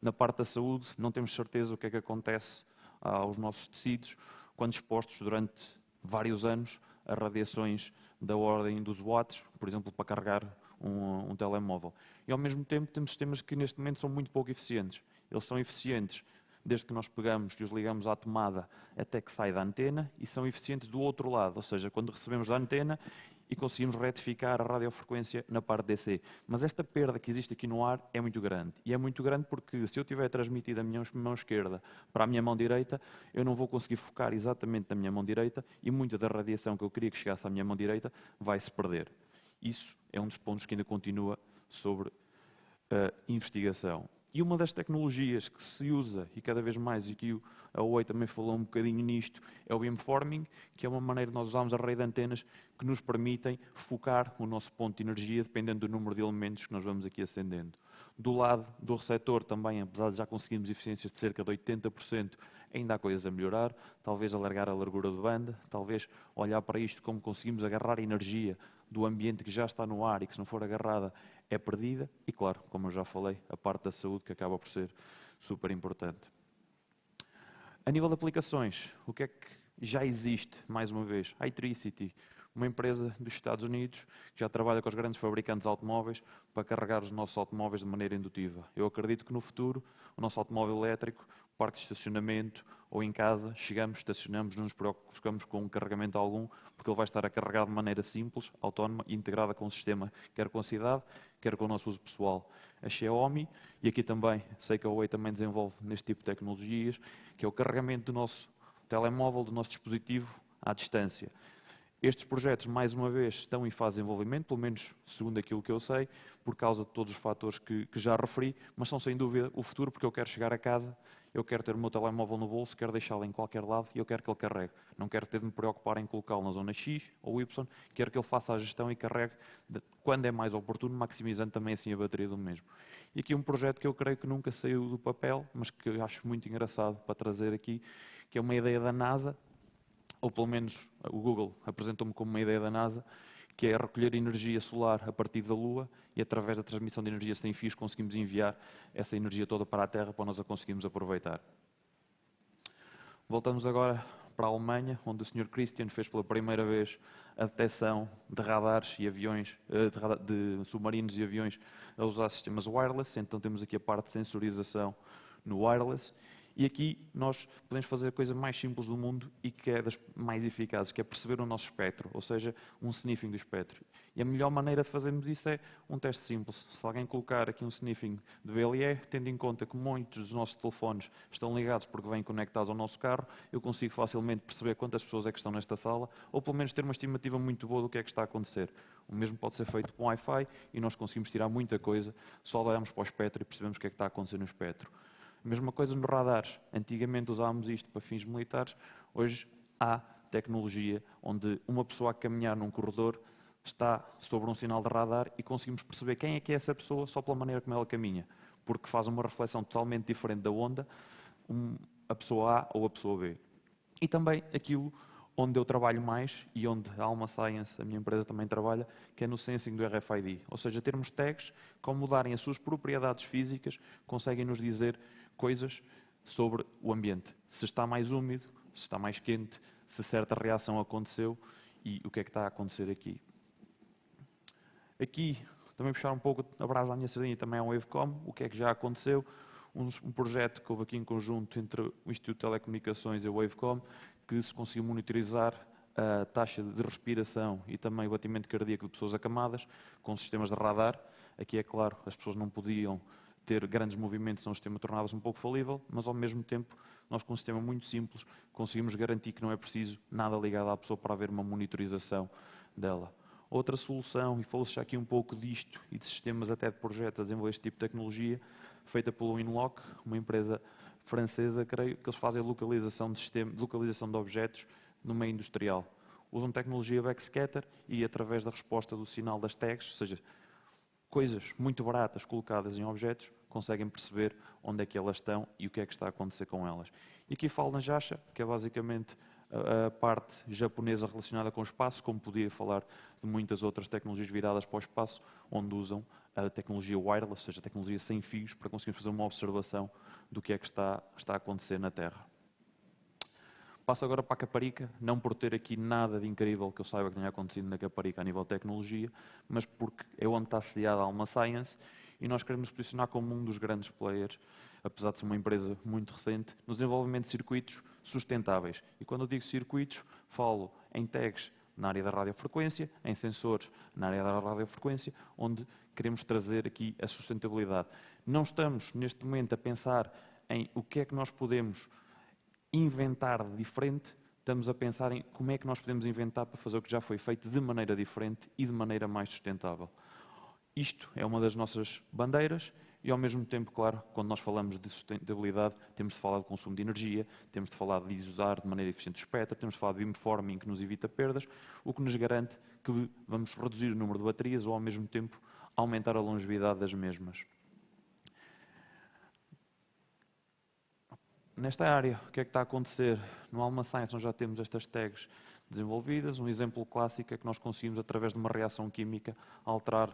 na parte da saúde, não temos certeza o que é que acontece aos nossos tecidos quando expostos durante vários anos a radiações da ordem dos watts, por exemplo, para carregar um telemóvel. E ao mesmo tempo temos sistemas que neste momento são muito pouco eficientes. Eles são eficientes desde que nós pegamos e os ligamos à tomada até que sai da antena e são eficientes do outro lado, ou seja, quando recebemos da antena e conseguimos retificar a radiofrequência na parte DC. Mas esta perda que existe aqui no ar é muito grande. E é muito grande porque se eu tiver transmitido a minha mão esquerda para a minha mão direita, eu não vou conseguir focar exatamente na minha mão direita e muita da radiação que eu queria que chegasse à minha mão direita vai se perder. Isso é um dos pontos que ainda continua sobre a investigação. E uma das tecnologias que se usa, e cada vez mais, e que a Oi também falou um bocadinho nisto, é o beamforming, que é uma maneira de nós usarmos a rede de antenas que nos permitem focar o nosso ponto de energia, dependendo do número de elementos que nós vamos aqui acendendo. Do lado do receptor também, apesar de já conseguirmos eficiências de cerca de 80%, ainda há coisas a melhorar, talvez alargar a largura de banda, talvez olhar para isto como conseguimos agarrar a energia do ambiente que já está no ar e que, se não for agarrada, é perdida. E claro, como eu já falei, a parte da saúde, que acaba por ser super importante. A nível de aplicações, o que é que já existe, mais uma vez? A iTricity, uma empresa dos Estados Unidos que já trabalha com os grandes fabricantes de automóveis para carregar os nossos automóveis de maneira indutiva. Eu acredito que no futuro o nosso automóvel elétrico, parque de estacionamento ou em casa, chegamos, estacionamos, não nos preocupamos com carregamento algum, porque ele vai estar a carregar de maneira simples, autónoma e integrada com o sistema, quer com a cidade, quer com o nosso uso pessoal. A Xiaomi, e aqui também, sei que a Huawei também desenvolve neste tipo de tecnologias, que é o carregamento do nosso telemóvel, do nosso dispositivo à distância. Estes projetos, mais uma vez, estão em fase de desenvolvimento, pelo menos segundo aquilo que eu sei, por causa de todos os fatores que já referi, mas são sem dúvida o futuro, porque eu quero chegar a casa, eu quero ter o meu telemóvel no bolso, quero deixá-lo em qualquer lado e eu quero que ele carregue. Não quero ter de me preocupar em colocá-lo na zona X ou Y, quero que ele faça a gestão e carregue quando é mais oportuno, maximizando também assim a bateria do mesmo. E aqui um projeto que eu creio que nunca saiu do papel, mas que eu acho muito engraçado para trazer aqui, que é uma ideia da NASA, ou pelo menos o Google apresentou-me como uma ideia da NASA, que é recolher energia solar a partir da Lua e, através da transmissão de energia sem fios, conseguimos enviar essa energia toda para a Terra para nós a conseguirmos aproveitar. Voltamos agora para a Alemanha, onde o Sr. Christian fez pela primeira vez a detecção de radares e aviões, de submarinos e aviões a usar sistemas wireless. Então temos aqui a parte de sensorização no wireless. E aqui nós podemos fazer a coisa mais simples do mundo e que é das mais eficazes, que é perceber o nosso espectro, ou seja, um sniffing do espectro. E a melhor maneira de fazermos isso é um teste simples. Se alguém colocar aqui um sniffing de BLE, tendo em conta que muitos dos nossos telefones estão ligados porque vêm conectados ao nosso carro, eu consigo facilmente perceber quantas pessoas é que estão nesta sala, ou pelo menos ter uma estimativa muito boa do que é que está a acontecer. O mesmo pode ser feito com Wi-Fi e nós conseguimos tirar muita coisa, só olhamos para o espectro e percebemos o que é que está a acontecer no espectro. Mesma coisa nos radares. Antigamente usávamos isto para fins militares. Hoje há tecnologia onde uma pessoa a caminhar num corredor está sobre um sinal de radar e conseguimos perceber quem é que é essa pessoa só pela maneira como ela caminha. Porque faz uma reflexão totalmente diferente da onda, a pessoa A ou a pessoa B. E também aquilo onde eu trabalho mais e onde a Alma Science, a minha empresa, também trabalha, que é no sensing do RFID. Ou seja, termos tags que, ao mudarem as suas propriedades físicas, conseguem nos dizer coisas sobre o ambiente. Se está mais úmido, se está mais quente, se certa reação aconteceu e o que é que está a acontecer aqui. Aqui, também puxar um pouco a brasa à minha sardinha, também é um Wavecom, o que é que já aconteceu. Um projeto que houve aqui em conjunto entre o Instituto de Telecomunicações e o Wavecom, que se conseguiu monitorizar a taxa de respiração e também o batimento cardíaco de pessoas acamadas com sistemas de radar. Aqui, é claro, as pessoas não podiam ter grandes movimentos, senão o sistema tornava-se um pouco falível, mas ao mesmo tempo, nós com um sistema muito simples, conseguimos garantir que não é preciso nada ligado à pessoa para haver uma monitorização dela. Outra solução, e falou-se já aqui um pouco disto e de sistemas até de projetos a desenvolver este tipo de tecnologia, feita pelo Inlock, uma empresa francesa, creio que eles fazem localização de objetos no meio industrial. Usam tecnologia backscatter e, através da resposta do sinal das tags, ou seja, coisas muito baratas colocadas em objetos, conseguem perceber onde é que elas estão e o que é que está a acontecer com elas. E aqui falo na Jasha, que é basicamente a parte japonesa relacionada com o espaço, como podia falar de muitas outras tecnologias viradas para o espaço, onde usam a tecnologia wireless, ou seja, a tecnologia sem fios, para conseguir fazer uma observação do que é que está a acontecer na Terra. Passo agora para a Caparica, não por ter aqui nada de incrível que eu saiba que tenha acontecido na Caparica a nível de tecnologia, mas porque é onde está sediada a Alma Science e nós queremos posicionar como um dos grandes players, apesar de ser uma empresa muito recente, no desenvolvimento de circuitos sustentáveis. E quando eu digo circuitos, falo em tags na área da radiofrequência, em sensores na área da radiofrequência, onde queremos trazer aqui a sustentabilidade. Não estamos, neste momento, a pensar em o que é que nós podemos inventar de diferente, estamos a pensar em como é que nós podemos inventar para fazer o que já foi feito de maneira diferente e de maneira mais sustentável. Isto é uma das nossas bandeiras, e, ao mesmo tempo, claro, quando nós falamos de sustentabilidade, temos de falar de consumo de energia, temos de falar de usar de maneira eficiente o espectro, temos de falar de beamforming, que nos evita perdas, o que nos garante que vamos reduzir o número de baterias ou, ao mesmo tempo, aumentar a longevidade das mesmas. Nesta área, o que é que está a acontecer? No Alma Science nós já temos estas tags desenvolvidas. Um exemplo clássico é que nós conseguimos, através de uma reação química, alterar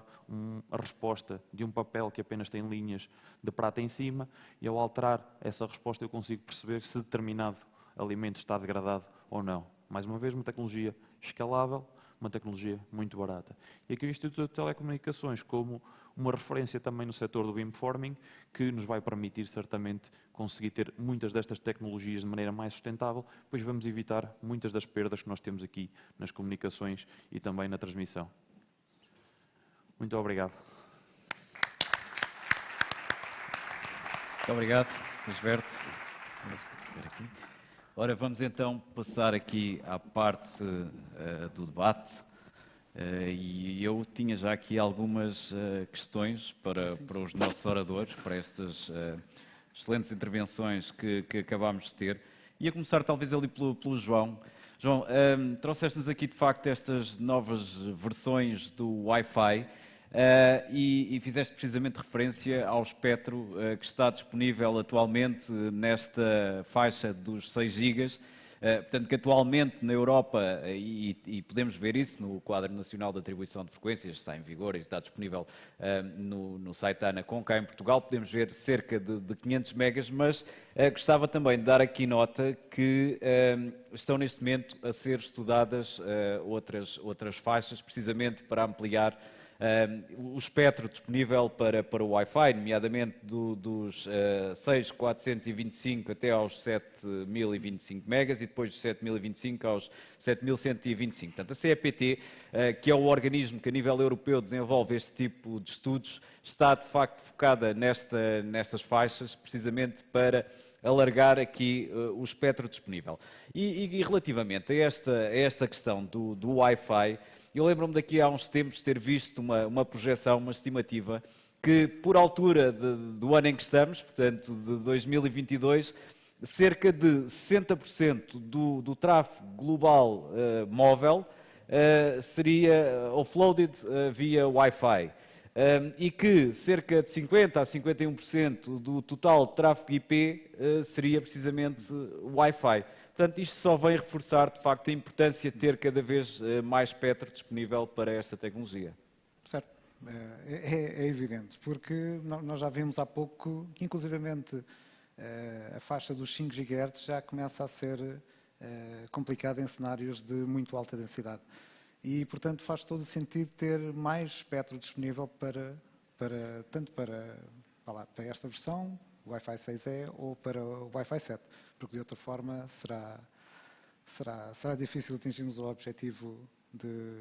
a resposta de um papel que apenas tem linhas de prata em cima, e ao alterar essa resposta eu consigo perceber se determinado alimento está degradado ou não. Mais uma vez, uma tecnologia escalável, uma tecnologia muito barata. E aqui o Instituto de Telecomunicações, como uma referência também no setor do beamforming, que nos vai permitir certamente conseguir ter muitas destas tecnologias de maneira mais sustentável, pois vamos evitar muitas das perdas que nós temos aqui nas comunicações e também na transmissão. Muito obrigado. Muito obrigado, Gisberto. Ora, vamos então passar aqui à parte do debate. E eu tinha já aqui algumas questões para os nossos oradores, para estas excelentes intervenções que acabámos de ter. Ia começar talvez ali pelo João. João, trouxeste-nos aqui de facto estas novas versões do Wi-Fi e fizeste precisamente referência ao espectro que está disponível atualmente nesta faixa dos 6 GB. Portanto, que atualmente na Europa, e podemos ver isso no quadro nacional de atribuição de frequências, está em vigor e está disponível no site da Anacom, cá em Portugal, podemos ver cerca de 500 megas, mas gostava também de dar aqui nota que estão neste momento a ser estudadas outras faixas, precisamente para ampliar o espectro disponível para o Wi-Fi, nomeadamente dos 6.425 até aos 7.025 megas e depois dos 7.025 aos 7.125. Portanto, a CEPT, que é o organismo que a nível europeu desenvolve este tipo de estudos, está de facto focada nestas faixas, precisamente para alargar aqui o espectro disponível. E relativamente a esta questão do Wi-Fi, eu lembro-me daqui a uns tempos ter visto uma projeção, uma estimativa, que por altura do ano em que estamos, portanto de 2022, cerca de 60% do tráfego global móvel seria offloaded via Wi-Fi. E que cerca de 50% a 51% do total de tráfego IP seria precisamente Wi-Fi. Portanto, isto só vem reforçar, de facto, a importância de ter cada vez mais espectro disponível para esta tecnologia. Certo. É evidente, porque nós já vimos há pouco que, inclusivamente, a faixa dos 5 GHz já começa a ser complicada em cenários de muito alta densidade. E, portanto, faz todo o sentido ter mais espectro disponível tanto para esta versão, o Wi-Fi 6E, ou para o Wi-Fi 7, porque de outra forma será difícil atingirmos o objetivo de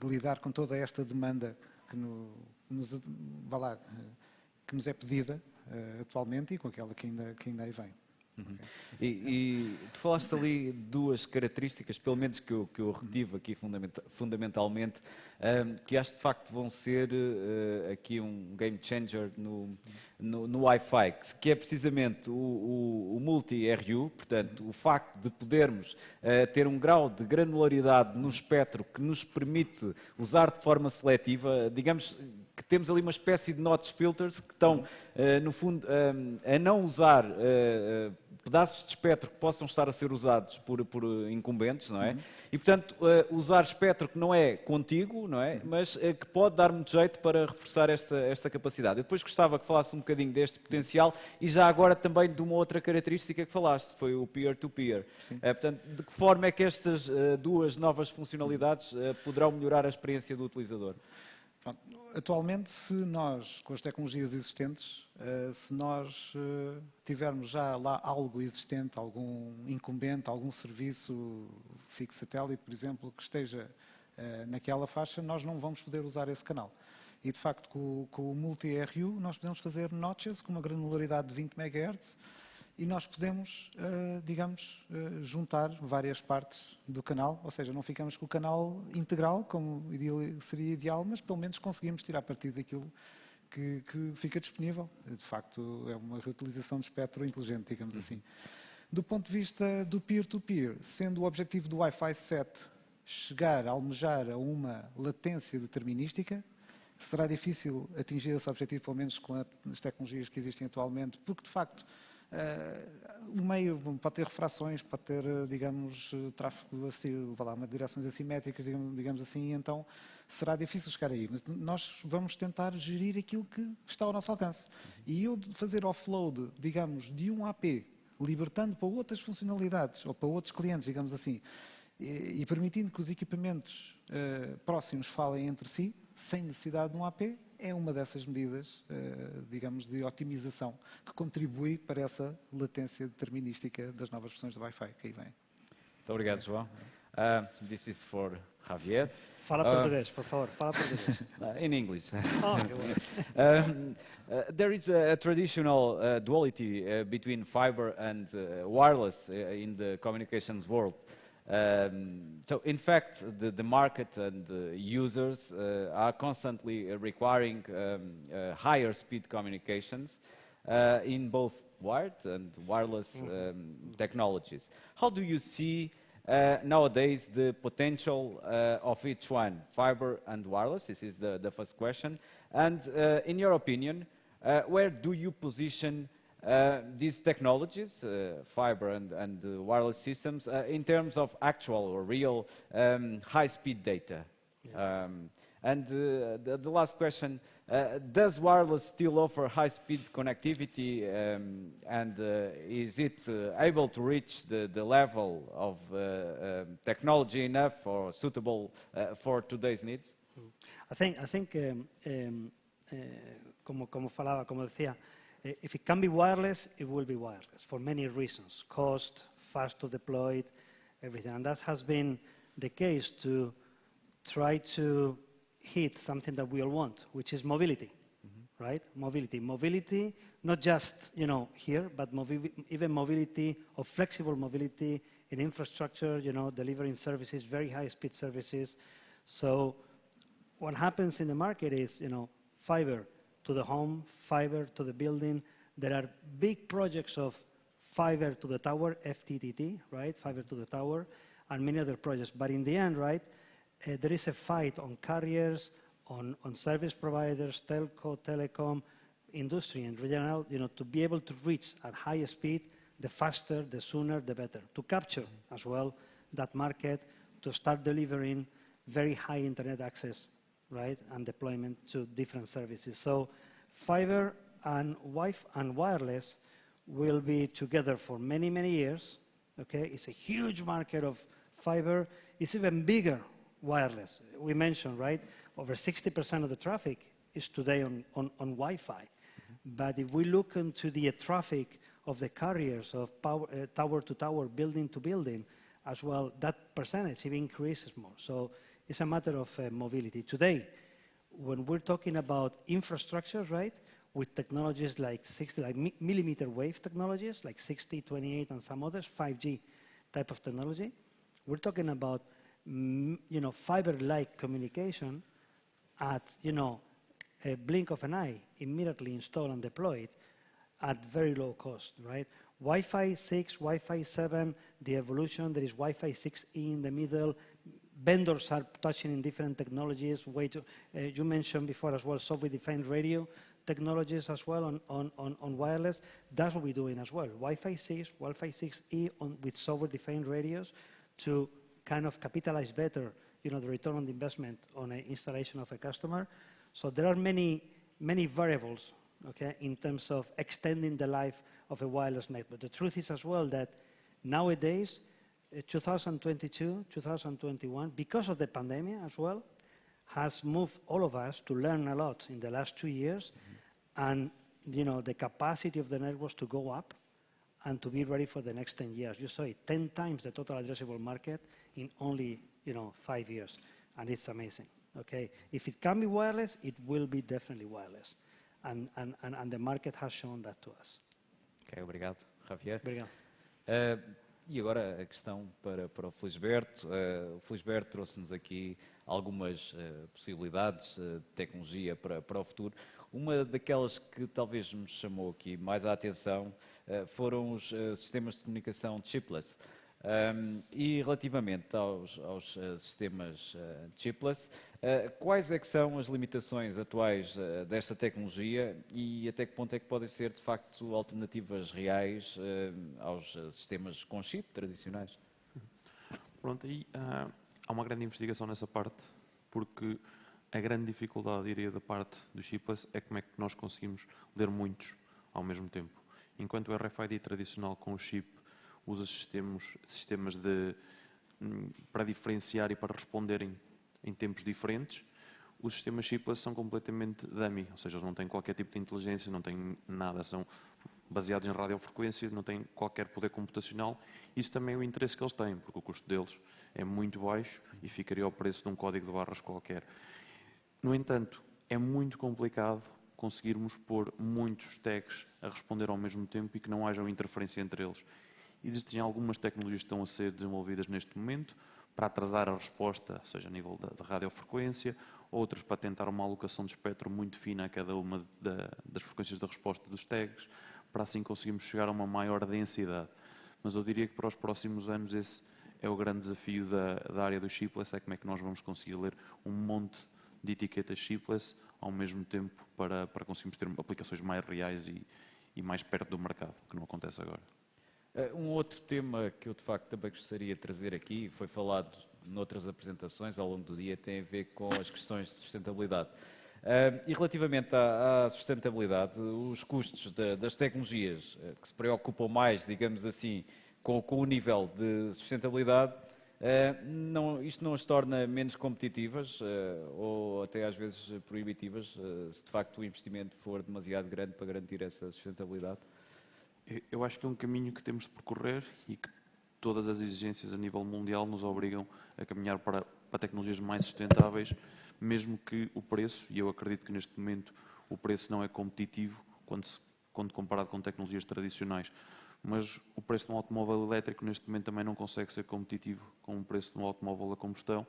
lidar com toda esta demanda que nos é pedida atualmente e com aquela que ainda aí vem. Uhum. E tu falaste ali duas características, pelo menos que eu retive aqui fundamentalmente, que acho de facto vão ser aqui um game changer no Wi-Fi, que é precisamente o multi-RU, portanto, o facto de podermos ter um grau de granularidade no espectro que nos permite usar de forma seletiva, digamos que temos ali uma espécie de notch filters que estão, no fundo, a não usar pedaços de espectro que possam estar a ser usados por incumbentes, não é? E, portanto, usar espectro que não é contíguo, não é? Mas que pode dar muito jeito para reforçar esta capacidade. Eu depois gostava que falasse um bocadinho deste potencial e já agora também de uma outra característica que falaste, foi o peer-to-peer. Portanto, de que forma é que estas duas novas funcionalidades poderão melhorar a experiência do utilizador? Atualmente, se nós, com as tecnologias existentes, se nós tivermos já lá algo existente, algum incumbente, algum serviço fixo satélite, por exemplo, que esteja naquela faixa, nós não vamos poder usar esse canal. E, de facto, com o multi-RU, nós podemos fazer notches com uma granularidade de 20 MHz e nós podemos, digamos, juntar várias partes do canal, ou seja, não ficamos com o canal integral, como seria ideal, mas pelo menos conseguimos tirar partido daquilo que fica disponível. De facto, é uma reutilização de espectro inteligente, digamos assim. Do ponto de vista do peer-to-peer, sendo o objetivo do Wi-Fi 7 chegar, almejar a uma latência determinística, será difícil atingir esse objetivo, pelo menos com as tecnologias que existem atualmente, porque, de facto, o meio pode ter refrações, pode ter, digamos, tráfego, direções assimétricas, digamos assim, então será difícil chegar aí. Mas nós vamos tentar gerir aquilo que está ao nosso alcance. E eu fazer offload, digamos, de um AP, libertando para outras funcionalidades, ou para outros clientes, digamos assim, e permitindo que os equipamentos próximos falem entre si, sem necessidade de um AP, é uma dessas medidas, digamos, de otimização que contribui para essa latência determinística das novas versões do Wi-Fi que aí vem. Muito obrigado, João. This is for Javier. Fala português, por favor, fala português. In English. Oh, qué bueno. There is a traditional duality between fiber and wireless in the communications world. So, in fact, the market and the users are constantly requiring higher speed communications in both wired and wireless technologies. How do you see nowadays the potential of each one, fiber and wireless? This is the first question. And in your opinion, where do you position these technologies, fiber and wireless systems, in terms of actual or real high-speed data? Yeah. And the last question, does wireless still offer high-speed connectivity, and is it able to reach the level of technology enough or suitable for today's needs? I think como decía, if it can be wireless, it will be wireless for many reasons. Cost, fast to deploy, everything. And that has been the case to try to hit something that we all want, which is mobility, right? Mobility. Mobility, not just, here, but even mobility or flexible mobility in infrastructure, delivering services, very high-speed services. So what happens in the market is, fiber to the home, fiber to the building. There are big projects of fiber to the tower, FTTT, right? Fiber to the tower, and many other projects. But in the end, right, there is a fight on carriers, on service providers, telco, telecom, industry in general, to be able to reach at higher speed, the faster, the sooner, the better. To capture as well that market, to start delivering very high internet access, right, and deployment to different services. So fiber and Wi-Fi and wireless will be together for many, many years. Okay, it's a huge market of fiber. It's even bigger wireless. We mentioned, right, over 60% of the traffic is today on Wi-Fi. But if we look into the traffic of the carriers of power, tower to tower, building to building, as well, that percentage even increases more. So it's a matter of mobility. Today, when we're talking about infrastructure, right, with technologies like millimeter wave technologies, like 60, 28, and some others, 5G type of technology, we're talking about, fiber-like communication at, a blink of an eye, immediately installed and deployed at very low cost, right? Wi-Fi 6, Wi-Fi 7, the evolution, there is Wi-Fi 6E in the middle. Vendors are touching in different technologies. You mentioned before as well software-defined radio technologies as well on wireless. That's what we're doing as well. Wi-Fi 6, Wi-Fi 6E with software-defined radios to kind of capitalize better, the return on the investment on an installation of a customer. So there are many, many variables, okay, in terms of extending the life of a wireless network. The truth is as well that nowadays, 2022, 2021, because of the pandemic as well, has moved all of us to learn a lot in the last 2 years, and the capacity of the networks to go up and to be ready for the next 10 years. You saw it, 10 times the total addressable market in only 5 years, and it's amazing. Okay, if it can be wireless, it will be definitely wireless, and the market has shown that to us. Ok, obrigado, Javier. Obrigado. E agora a questão para o Felisberto. O Felisberto trouxe-nos aqui algumas possibilidades de tecnologia para o futuro. Uma daquelas que talvez me chamou aqui mais a atenção foram os sistemas de comunicação chipless. E relativamente aos sistemas chipless, quais é que são as limitações atuais desta tecnologia e até que ponto é que podem ser, de facto, alternativas reais aos sistemas com chip tradicionais? Pronto, aí há uma grande investigação nessa parte, porque a grande dificuldade, diria, da parte do chipless é como é que nós conseguimos ler muitos ao mesmo tempo. Enquanto o RFID tradicional com o chip usa sistemas para diferenciar e para responderem em tempos diferentes, os sistemas chipless são completamente dummy, ou seja, eles não têm qualquer tipo de inteligência, não têm nada, são baseados em radiofrequência, não têm qualquer poder computacional. Isso também é o interesse que eles têm, porque o custo deles é muito baixo e ficaria ao preço de um código de barras qualquer. No entanto, é muito complicado conseguirmos pôr muitos tags a responder ao mesmo tempo e que não haja uma interferência entre eles. Existem algumas tecnologias que estão a ser desenvolvidas neste momento para atrasar a resposta, seja a nível da radiofrequência, outras para tentar uma alocação de espectro muito fina a cada uma das frequências da resposta dos tags, para assim conseguirmos chegar a uma maior densidade. Mas eu diria que para os próximos anos esse é o grande desafio da área do chipless, é como é que nós vamos conseguir ler um monte de etiquetas chipless ao mesmo tempo para conseguirmos ter aplicações mais reais e mais perto do mercado, que não acontece agora. Um outro tema que eu de facto também gostaria de trazer aqui, foi falado noutras apresentações ao longo do dia, tem a ver com as questões de sustentabilidade. E relativamente à sustentabilidade, os custos das tecnologias que se preocupam mais, digamos assim, com o nível de sustentabilidade, isto não as torna menos competitivas ou até às vezes proibitivas, se de facto o investimento for demasiado grande para garantir essa sustentabilidade? Eu acho que é um caminho que temos de percorrer e que todas as exigências a nível mundial nos obrigam a caminhar para tecnologias mais sustentáveis, mesmo que o preço, e eu acredito que neste momento o preço não é competitivo quando comparado com tecnologias tradicionais, mas o preço de um automóvel elétrico neste momento também não consegue ser competitivo com o preço de um automóvel a combustão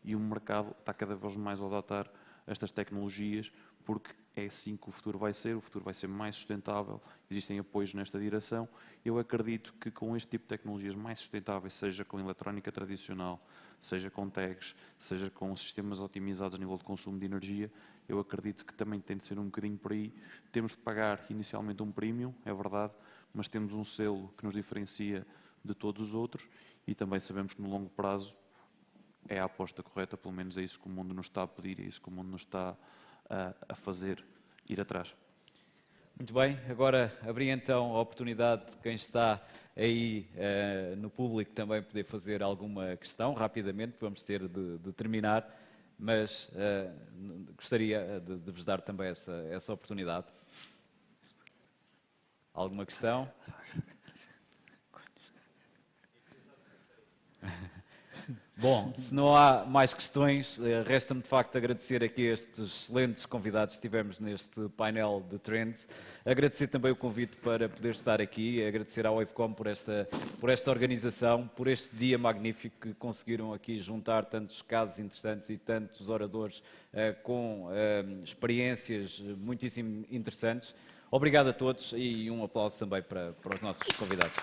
e o mercado está cada vez mais a adotar estas tecnologias porque é assim que o futuro vai ser mais sustentável, existem apoios nesta direção. Eu acredito que com este tipo de tecnologias mais sustentáveis, seja com eletrónica tradicional, seja com tags, seja com sistemas otimizados a nível de consumo de energia, eu acredito que também tem de ser um bocadinho por aí. Temos de pagar inicialmente um premium, é verdade, mas temos um selo que nos diferencia de todos os outros e também sabemos que no longo prazo é a aposta correta, pelo menos é isso que o mundo nos está a pedir, é isso que o mundo nos está a fazer ir atrás. Muito bem, agora abri então a oportunidade de quem está aí no público também poder fazer alguma questão, rapidamente, vamos ter de terminar, mas gostaria de vos dar também essa oportunidade. Alguma questão? Bom, se não há mais questões, resta-me de facto agradecer aqui estes excelentes convidados que tivemos neste painel de Trends. Agradecer também o convite para poder estar aqui, agradecer à Wavecom por esta organização, por este dia magnífico que conseguiram aqui juntar tantos casos interessantes e tantos oradores com experiências muitíssimo interessantes. Obrigado a todos e um aplauso também para os nossos convidados.